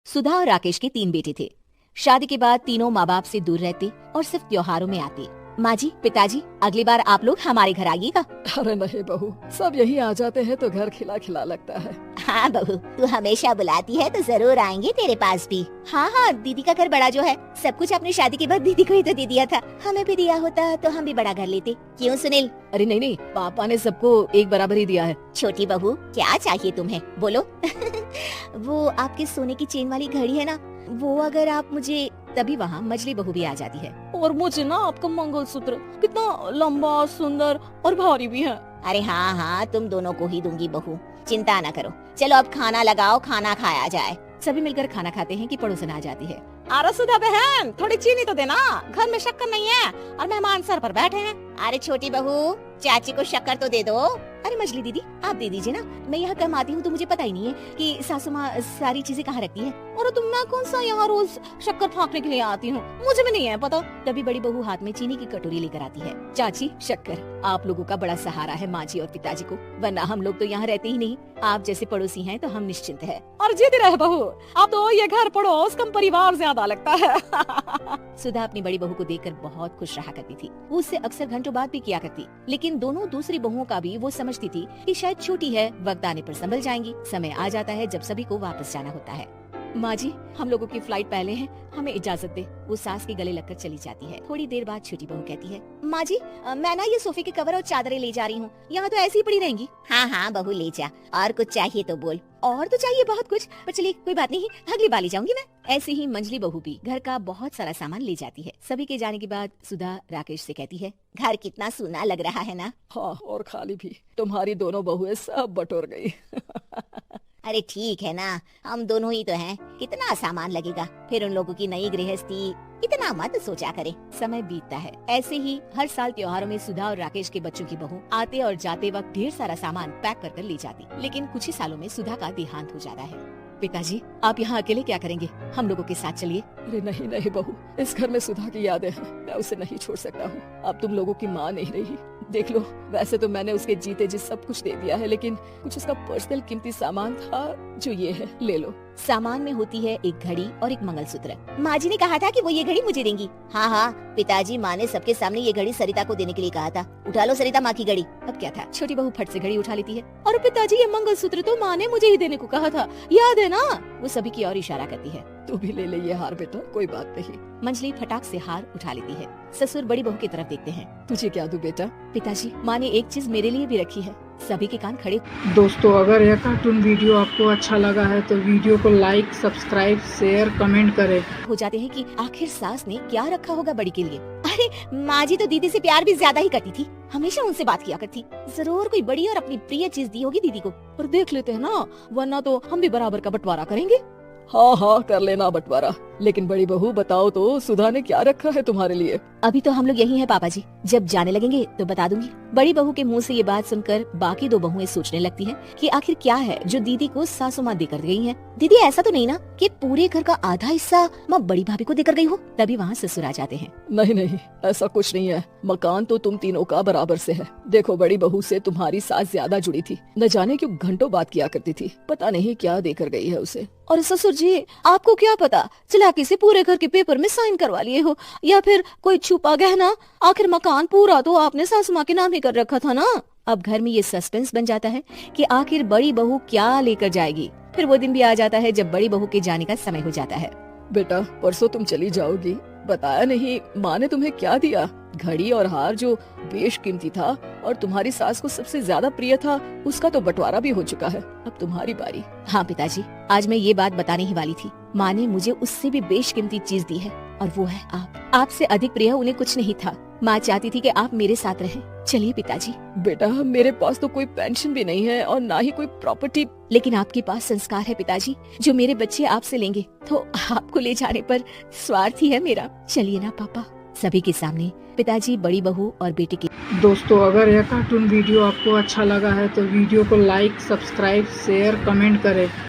सुधा और राकेश के 3 बेटे थे। शादी के बाद तीनों माँ बाप से दूर रहते और सिर्फ त्योहारों में आते। माँ जी, पिताजी, अगली बार आप लोग हमारे घर आइएगा। अरे नहीं बहू, सब यही आ जाते हैं तो घर खिला खिला लगता है। हाँ बहू, तू हमेशा बुलाती है तो जरूर आएंगे तेरे पास भी। हाँ हाँ, दीदी का घर बड़ा जो है, सब कुछ अपनी शादी के बाद दीदी को ही तो दे दिया था। हमें भी दिया होता तो हम भी बड़ा घर लेते। क्यों सुनील? अरे नहीं नहीं, पापा ने सबको एक बराबर ही दिया है। छोटी बहू, क्या चाहिए तुम्हें, बोलो। वो आपके सोने की चेन वाली घड़ी है ना, वो अगर आप मुझे, तभी वहाँ मछली बहू भी आ जाती है। और मुझे ना आपका मंगलसूत्र कितना लंबा, सुंदर और भारी भी है। अरे हाँ हाँ, तुम दोनों को ही दूंगी बहू, चिंता न करो। चलो अब खाना लगाओ, खाना खाया जाए। सभी मिलकर खाना खाते हैं कि पड़ोसन आ जाती है। अरे सुधा बहन, थोड़ी चीनी तो देना, घर में शक्कर नहीं है और मेहमान सर पर बैठे हैं। अरे छोटी बहू, चाची को शक्कर तो दे दो। अरे मछली दीदी, आप दे दीजिए ना, मैं यहाँ कम आती हूँ तो मुझे पता ही नहीं है कि सासू माँ सारी चीजें कहाँ रखती है। और तुम ना कौन सा यहाँ रोज शक्कर फाँकने के लिए आती हूँ, मुझे भी नहीं है पता। तभी बड़ी बहू हाथ में चीनी की कटोरी लेकर आती है। चाची, शक्कर आप लोगों का बड़ा सहारा है माँ जी और पिताजी को, वरना हम लोग तो यहाँ रहते ही नहीं। आप जैसे पड़ोसी हैं तो हम निश्चिंत है। और जीती रहे बहू, अब तो ये घर पड़ोस कम परिवार ज्यादा लगता है। सुधा अपनी बड़ी बहू को देखकर बहुत खुश रहा करती थी। वो उससे अक्सर घंटों बात भी किया करती, लेकिन दोनों दूसरी बहुओं का भी वो समझती थी कि शायद छोटी है, वक्त आने पर संभल जाएंगी। समय आ जाता है जब सभी को वापस जाना होता है। माँ जी, हम लोगों की फ्लाइट पहले है, हमें इजाजत दे। वो सास के गले लगकर चली जाती है। थोड़ी देर बाद छोटी बहू कहती है, माँ जी, मैं ना ये सोफे के कवर और चादरें ले जा रही हूँ, यहाँ तो ऐसी ही पड़ी रहेंगी। हाँ हाँ बहू, ले जा, और कुछ चाहिए तो बोल। और तो चाहिए बहुत कुछ, पर चलिए कोई बात नहीं, अगली बार ले जाऊंगी मैं। ऐसे ही मंजली बहू भी घर का बहुत सारा सामान ले जाती है। सभी के जाने के बाद सुधा राकेश से कहती है, घर कितना सूना लग रहा है ना। हाँ, और खाली भी, तुम्हारी दोनों बहुएं सब बटोर गई। अरे ठीक है ना, हम दोनों ही तो हैं, कितना सामान लगेगा। फिर उन लोगों की नई गृहस्थी, इतना मत सोचा करे। समय बीतता है। ऐसे ही हर साल त्योहारों में सुधा और राकेश के बच्चों की बहू आते और जाते वक्त ढेर सारा सामान पैक कर ले जाती। लेकिन कुछ ही सालों में सुधा का देहांत हो जाता है। पिताजी, आप यहाँ अकेले क्या करेंगे, हम लोगों के साथ चलिए। अरे नहीं नहीं बहू, इस घर में सुधा की यादें हैं, मैं उसे नहीं छोड़ सकता हूँ। अब तुम लोगों की माँ नहीं रही। देख लो, वैसे तो मैंने उसके जीते जी सब कुछ दे दिया है, लेकिन कुछ उसका पर्सनल कीमती सामान था जो ये है, ले लो। सामान में होती है एक घड़ी और एक मंगलसूत्र। माँ जी ने कहा था कि वो ये घड़ी मुझे देंगी। हाँ हाँ पिताजी, माँ ने सबके सामने ये घड़ी सरिता को देने के लिए कहा था। उठा लो सरिता माँ की घड़ी। अब क्या था, छोटी बहू फट से घड़ी उठा लेती है। और पिताजी, ये मंगलसूत्र तो माँ ने मुझे ही देने को कहा था, याद है ना? वो सभी की ओर इशारा करती है। तू भी ले ले ये हार बेटा, कोई बात नहीं। मंजली फटाक से हार उठा लेती है। ससुर बड़ी बहू की तरफ देखते हैं। तुझे क्या दूं बेटा? पिताजी, माँ ने एक चीज मेरे लिए भी रखी है। सभी के कान खड़े। दोस्तों, अगर यह कार्टून वीडियो आपको अच्छा लगा है तो वीडियो को लाइक, सब्सक्राइब, शेयर, कमेंट करें। हो जाते हैं कि आखिर सास ने क्या रखा होगा बड़ी के लिए। अरे माँ जी तो दीदी से प्यार भी ज्यादा ही करती थी, हमेशा उनसे बात किया करती। जरूर कोई बड़ी और अपनी प्रिय चीज दी होगी दीदी को। पर देख लेते हैं ना, वरना तो हम भी बराबर का बंटवारा करेंगे। हाँ हाँ, कर लेना बंटवारा। लेकिन बड़ी बहू, बताओ तो सुधा ने क्या रखा है तुम्हारे लिए? अभी तो हम लोग यही हैं पापा जी, जब जाने लगेंगे तो बता दूंगी। बड़ी बहू के मुंह से ये बात सुनकर बाकी दो बहुएं सोचने लगती हैं कि आखिर क्या है जो दीदी को सासू माँ देकर गई हैं। दीदी, ऐसा तो नहीं ना कि पूरे घर का आधा हिस्सा माँ बड़ी भाभी को देकर गई हो? तभी वहाँ ससुर आ जाते हैं। नहीं नहीं, ऐसा कुछ नहीं है, मकान तो तुम तीनों का बराबर से है। देखो, बड़ी बहू से तुम्हारी सास ज्यादा जुड़ी थी, न जाने क्यों घंटों बात किया करती थी, पता नहीं क्या देकर गई है उसे। और ससुर जी, आपको क्या पता, चालाकी से पूरे घर के पेपर में साइन करवा लिए हो, या फिर कोई छुपा गहना। आखिर मकान पूरा तो आपने सासू माँ के नाम ही कर रखा था ना। अब घर में ये सस्पेंस बन जाता है कि आखिर बड़ी बहू क्या लेकर जाएगी। फिर वो दिन भी आ जाता है जब बड़ी बहू के जाने का समय हो जाता है। बेटा, परसों तुम चली जाओगी, बताया नहीं माँ ने तुम्हें क्या दिया? घड़ी और हार जो बेशकीमती था और तुम्हारी सास को सबसे ज्यादा प्रिय था, उसका तो बंटवारा भी हो चुका है। अब तुम्हारी बारी। हाँ पिताजी, आज मैं ये बात बताने ही वाली थी। माँ ने मुझे उससे भी बेशकीमती चीज दी है, और वो है आप। आपसे अधिक प्रिय उन्हें कुछ नहीं था। माँ चाहती थी कि आप मेरे साथ रहें। चलिए पिताजी। बेटा, मेरे पास तो कोई पेंशन भी नहीं है और ना ही कोई प्रॉपर्टी। लेकिन आपके पास संस्कार है पिताजी, जो मेरे बच्चे आपसे लेंगे, तो आपको ले जाने पर स्वार्थ ही है मेरा। चलिए ना पापा। सभी के सामने पिताजी, बड़ी बहू और बेटे की। दोस्तों, अगर यह कार्टून वीडियो आपको अच्छा लगा है तो वीडियो को लाइक, सब्सक्राइब, शेयर, कमेंट करें।